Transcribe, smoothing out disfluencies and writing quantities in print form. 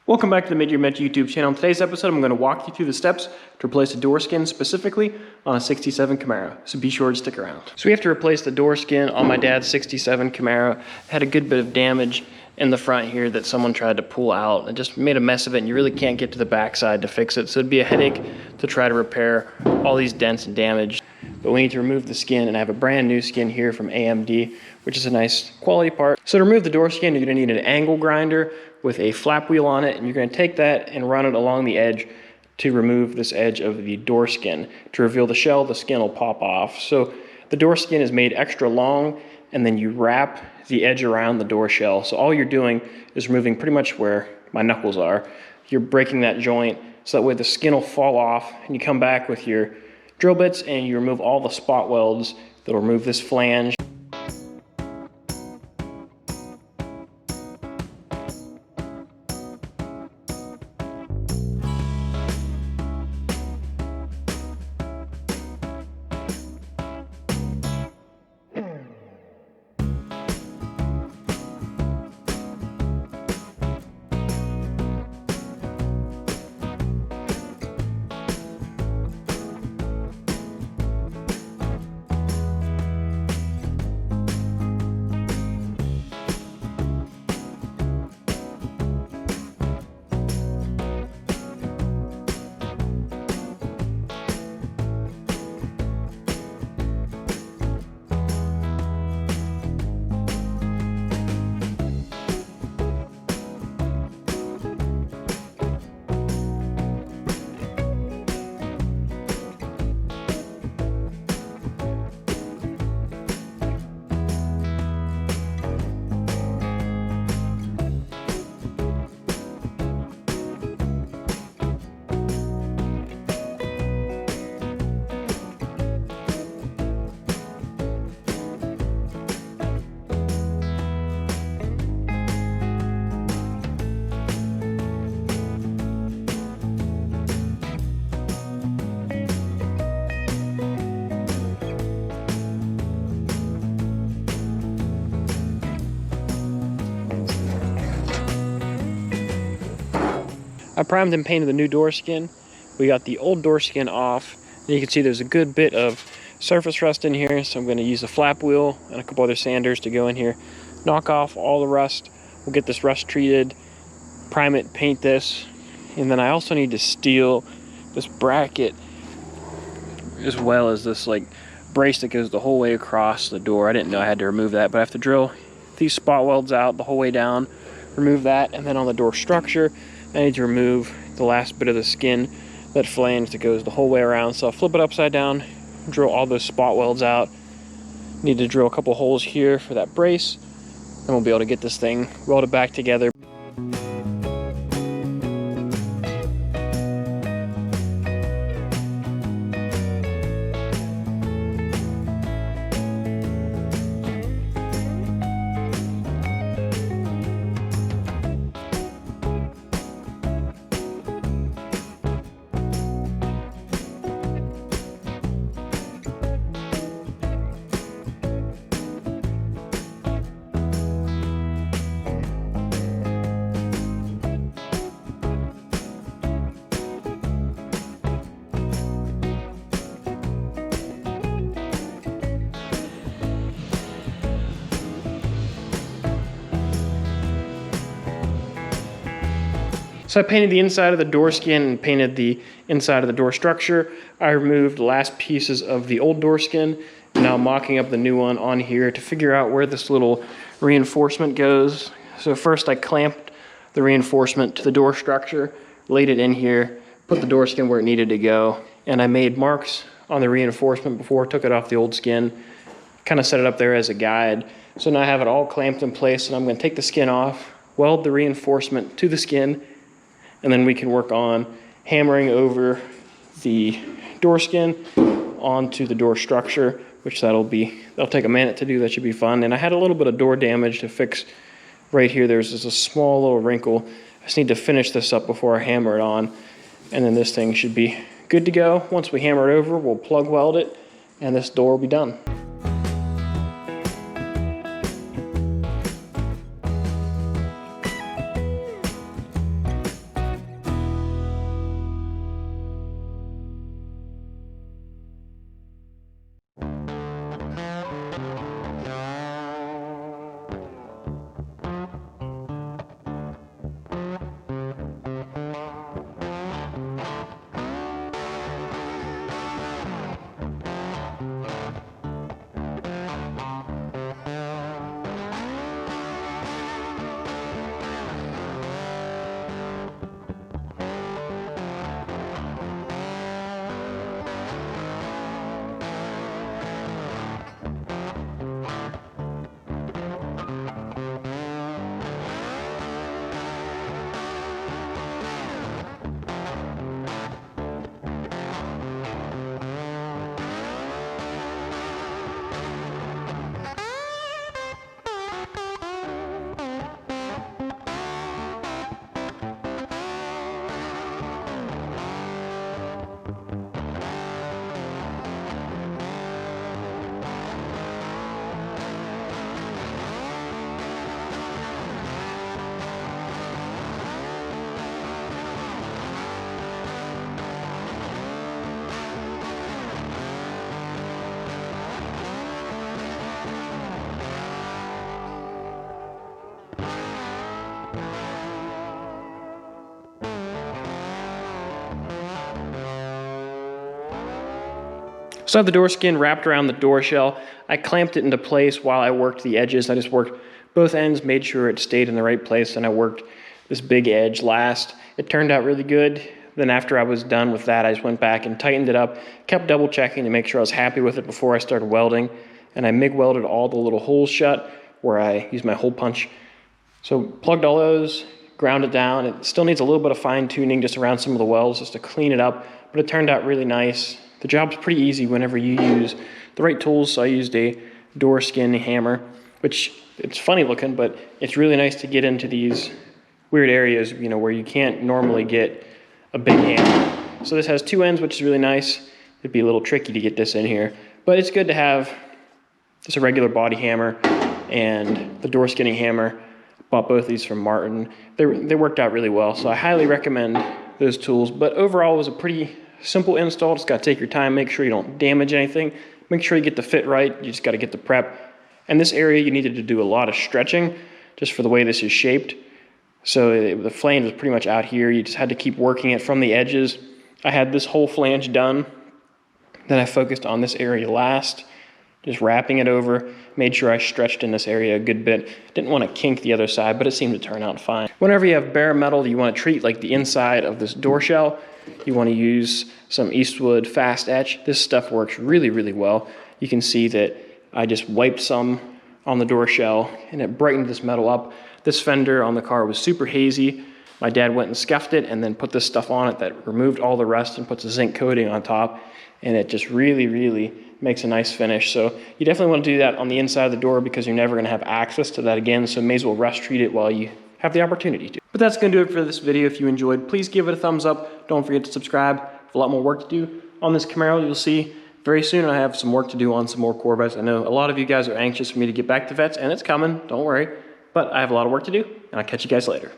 Welcome back to the Mid-Year Corvette YouTube channel. In today's episode, I'm going to walk you through the steps to replace the door skin specifically on a 67 Camaro, so be sure to stick around. So we have to replace the door skin on my dad's 67 Camaro. It had a good bit of damage in the front here that someone tried to pull out. It just made a mess of it, and you really can't get to the backside to fix it, so it'd be a headache to try to repair all these dents and damage. But we need to remove the skin, and I have a brand new skin here from AMD, which is a nice quality part. So to remove the door skin, you're going to need an angle grinder with a flap wheel on it, and you're going to take that and run it along the edge to remove this edge of the door skin. To reveal the shell, the skin will pop off. So the door skin is made extra long, and then you wrap the edge around the door shell. So all you're doing is removing pretty much where my knuckles are. You're breaking that joint so that way the skin will fall off, and you come back with your drill bits and you remove all the spot welds that will remove this flange. I primed and painted the new door skin. We got the old door skin off, and you can see there's a good bit of surface rust in here, so I'm going to use a flap wheel and a couple other sanders to go in here, knock off all the rust. We'll get this rust treated, prime it, paint this, and then I also need to steel this bracket as well as this like brace that goes the whole way across the door. I didn't know I had to remove that, but I have to drill these spot welds out the whole way down, remove that, and then on the door structure I need to remove the last bit of the skin, that flange that goes the whole way around. So I'll flip it upside down, drill all those spot welds out. Need to drill a couple holes here for that brace, and we'll be able to get this thing welded back together. So I painted the inside of the door skin and painted the inside of the door structure. I removed the last pieces of the old door skin, and now I'm mocking up the new one on here to figure out where this little reinforcement goes. So first I clamped the reinforcement to the door structure, laid it in here, put the door skin where it needed to go, and I made marks on the reinforcement before I took it off the old skin, kind of set it up there as a guide. So now I have it all clamped in place, and I'm going to take the skin off, weld the reinforcement to the skin, and then we can work on hammering over the door skin onto the door structure, which that'll take a minute to do. That should be fun. And I had a little bit of door damage to fix right here. There's just a small little wrinkle. I just need to finish this up before I hammer it on, and then this thing should be good to go. Once we hammer it over, we'll plug weld it, and this door will be done. So I have the door skin wrapped around the door shell. I clamped it into place while I worked the edges. I just worked both ends, made sure it stayed in the right place, and I worked this big edge last. It turned out really good. Then after I was done with that, I just went back and tightened it up, kept double checking to make sure I was happy with it before I started welding, and I MIG welded all the little holes shut where I used my hole punch. So plugged all those, ground it down. It still needs a little bit of fine tuning just around some of the welds just to clean it up, but it turned out really nice. The job's pretty easy whenever you use the right tools. So I used a door skin hammer, which it's funny looking, but it's really nice to get into these weird areas, you know, where you can't normally get a big hammer. So this has two ends, which is really nice. It'd be a little tricky to get this in here, but it's good to have just a regular body hammer and the door skinning hammer. Bought both these from Martin. They worked out really well, so I highly recommend those tools. But overall, it was a pretty simple install. Just got to take your time, make sure you don't damage anything, make sure you get the fit right. You just got to get the prep. And this area, you needed to do a lot of stretching just for the way this is shaped. So the flange was pretty much out here. You just had to keep working it from the edges. I had this whole flange done. Then I focused on this area last, just wrapping it over, made sure I stretched in this area a good bit. Didn't want to kink the other side, but it seemed to turn out fine. Whenever you have bare metal that you want to treat, like the inside of this door shell, you want to use some Eastwood Fast Etch. This stuff works really, really well. You can see that I just wiped some on the door shell and it brightened this metal up. This fender on the car was super hazy. My dad went and scuffed it and then put this stuff on it that removed all the rust and puts a zinc coating on top. And it just really, really makes a nice finish. So you definitely want to do that on the inside of the door because you're never going to have access to that again. So may as well rust treat it while you have the opportunity to. But that's going to do it for this video. If you enjoyed, please give it a thumbs up. Don't forget to subscribe. I have a lot more work to do on this Camaro. You'll see very soon I have some work to do on some more Corvettes. I know a lot of you guys are anxious for me to get back to vets, and it's coming. Don't worry. But I have a lot of work to do, and I'll catch you guys later.